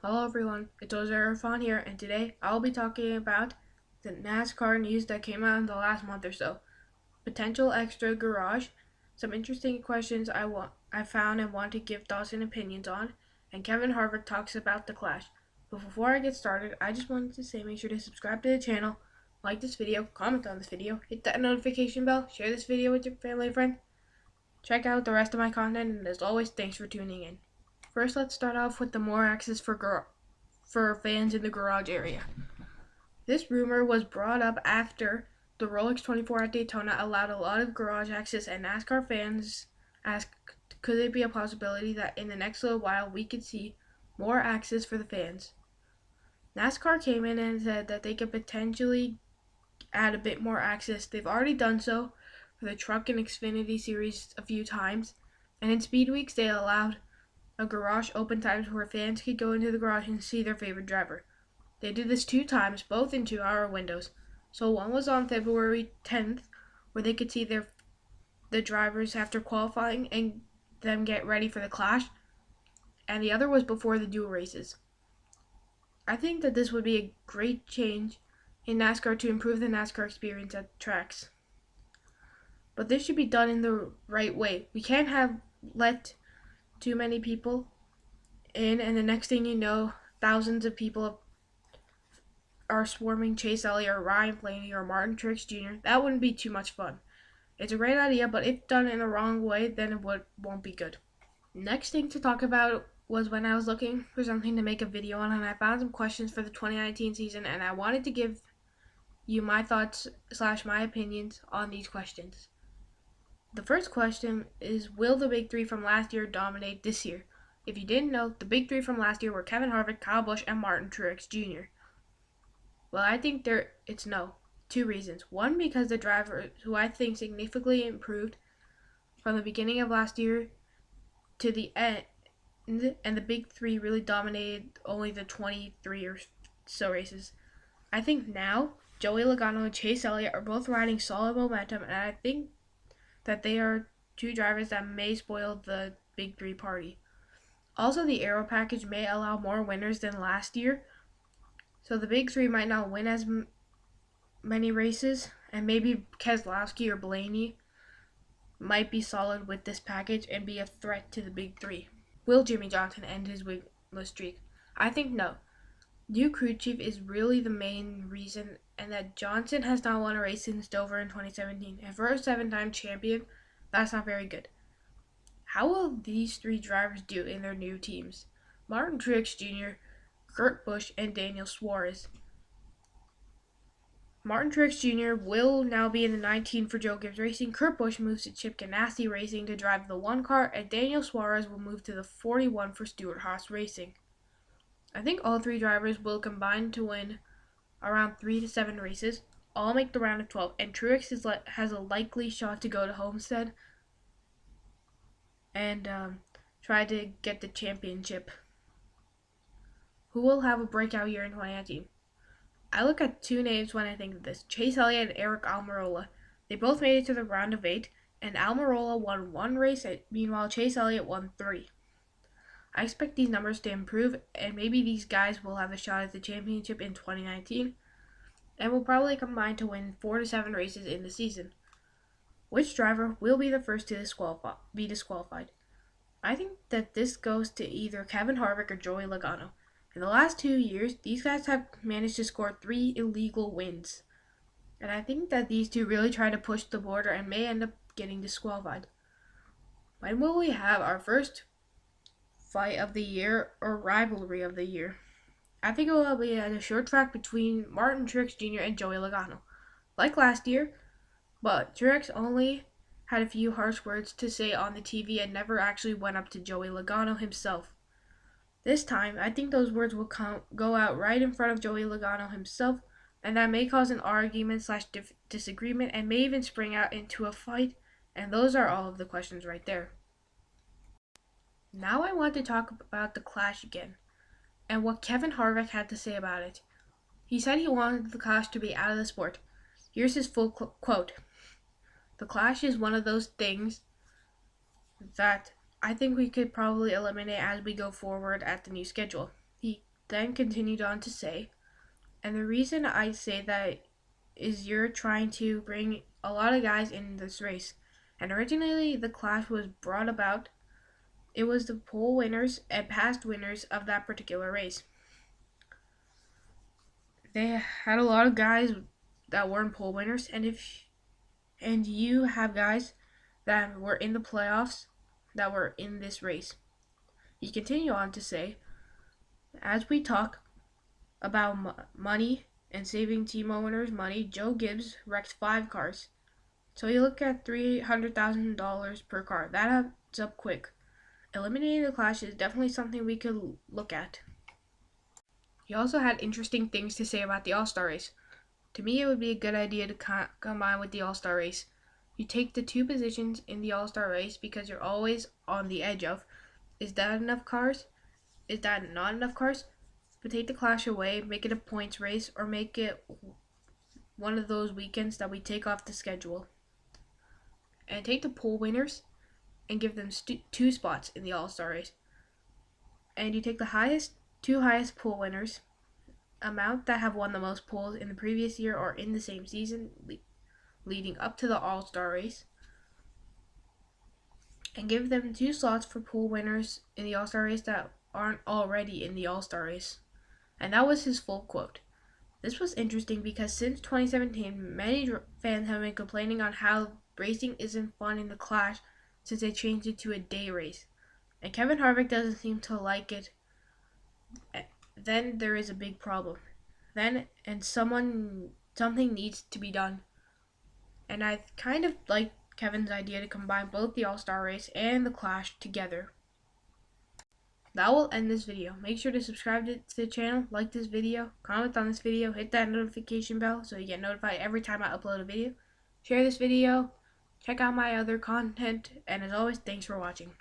Hello everyone, it's Ozair Irfan here, and today I'll be talking about the NASCAR news that came out in the last month or so. Potential extra garage, some interesting questions I found and want to give thoughts and opinions on, and Kevin Harvick talks about the Clash. But before I get started, I just wanted to say make sure to subscribe to the channel, like this video, comment on this video, hit that notification bell, share this video with your family and friends. Check out the rest of my content, and as always, thanks for tuning in. First, let's start off with the more access for fans in the garage area. This rumor was brought up after the Rolex 24 at Daytona allowed a lot of garage access, and NASCAR fans asked, could it be a possibility that in the next little while we could see more access for the fans? NASCAR came in and said that they could potentially add a bit more access. They've already done so for the Truck and Xfinity series a few times, and in Speed Weeks they allowed a garage open times where fans could go into the garage and see their favorite driver. They did this 2 times, both in 2-hour windows. So one was on February 10th, where they could see the drivers after qualifying and them get ready for the Clash, and the other was before the dual races. I think that this would be a great change in NASCAR to improve the NASCAR experience at tracks. But this should be done in the right way. We can't have let too many people in, and the next thing you know, thousands of people are swarming Chase Elliott or Ryan Blaney or Martin Truex Jr. That wouldn't be too much fun. It's a great idea, but if done in the wrong way, then it won't be good. Next thing to talk about was when I was looking for something to make a video on, and I found some questions for the 2019 season, and I wanted to give you my thoughts / my opinions on these questions. The first question is, will the big three from last year dominate this year? If you didn't know, the big three from last year were Kevin Harvick, Kyle Busch, and Martin Truex Jr. Well, I think it's no. 2 reasons. One, because the drivers who I think significantly improved from the beginning of last year to the end, and the big three really dominated only the 23 or so races. I think now Joey Logano and Chase Elliott are both riding solid momentum, and I think that they are 2 drivers that may spoil the big three party. Also, the aero package may allow more winners than last year, so the big three might not win as many races, and maybe Keselowski or Blaney might be solid with this package and be a threat to the big three. Will Jimmie Johnson end his winless streak? I think no. New crew chief is really the main reason, and that Johnson has not won a race since Dover in 2017. And for a 7-time champion, that's not very good. How will these 3 drivers do in their new teams? Martin Truex Jr., Kurt Busch, and Daniel Suarez. Martin Truex Jr. will now be in the 19 for Joe Gibbs Racing. Kurt Busch moves to Chip Ganassi Racing to drive the 1 car, and Daniel Suarez will move to the 41 for Stewart-Haas Racing. I think all 3 drivers will combine to win around 3 to 7 races, all make the round of 12, and Truex has a likely shot to go to Homestead and try to get the championship. Who will have a breakout year in 2019? I look at 2 names when I think of this: Chase Elliott and Aric Almirola. They both made it to the round of 8, and Almirola won 1 race, meanwhile Chase Elliott won 3. I expect these numbers to improve, and maybe these guys will have a shot at the championship in 2019, and will probably combine to win 4 to 7 races in the season. Which driver will be the first to be disqualified? I think that this goes to either Kevin Harvick or Joey Logano. In the last 2 years, these guys have managed to score 3 illegal wins, and I think that these 2 really try to push the border and may end up getting disqualified. When will we have our first fight of the year or rivalry of the year? I think it will be at a short track between Martin Truex Jr. and Joey Logano, like last year, but Truex only had a few harsh words to say on the TV and never actually went up to Joey Logano himself. This time, I think those words will go out right in front of Joey Logano himself, and that may cause an argument / disagreement and may even spring out into a fight, and those are all of the questions right there. Now I want to talk about the Clash again, and what Kevin Harvick had to say about it. He said he wanted the Clash to be out of the sport. Here's his full quote. "The Clash is one of those things that I think we could probably eliminate as we go forward at the new schedule." He then continued on to say, and the reason I say that is you're trying to bring a lot of guys in this race. And originally, the clash was brought about. It was the pole winners and past winners of that particular race. They had a lot of guys that weren't pole winners, and you have guys that were in the playoffs that were in this race. You continue on to say, as we talk about money and saving team owners money, Joe Gibbs wrecked 5 cars. So you look at $300,000 per car. That adds up quick. Eliminating the clash is definitely something we could look at. He also had interesting things to say about the All-Star race. To me, it would be a good idea to combine with the All-Star race. You take the 2 positions in the All-Star race because you're always on the edge of, is that enough cars? Is that not enough cars? But take the clash away, make it a points race, or make it one of those weekends that we take off the schedule. And take the pole winners and give them 2 spots in the All-Star race. And you take the 2 highest pole winners, amount that have won the most poles in the previous year or in the same season leading up to the All-Star race, and give them 2 slots for pole winners in the All-Star race that aren't already in the All-Star race. And that was his full quote. This was interesting because since 2017, many fans have been complaining on how racing isn't fun in the clash since they changed it to a day race. And Kevin Harvick doesn't seem to like it. Then there is a big problem. Something needs to be done. And I kind of like Kevin's idea to combine both the All-Star race and the clash together. That will end this video. Make sure to subscribe to the channel, like this video, comment on this video, hit that notification bell so you get notified every time I upload a video. Share this video, check out my other content, and as always, thanks for watching.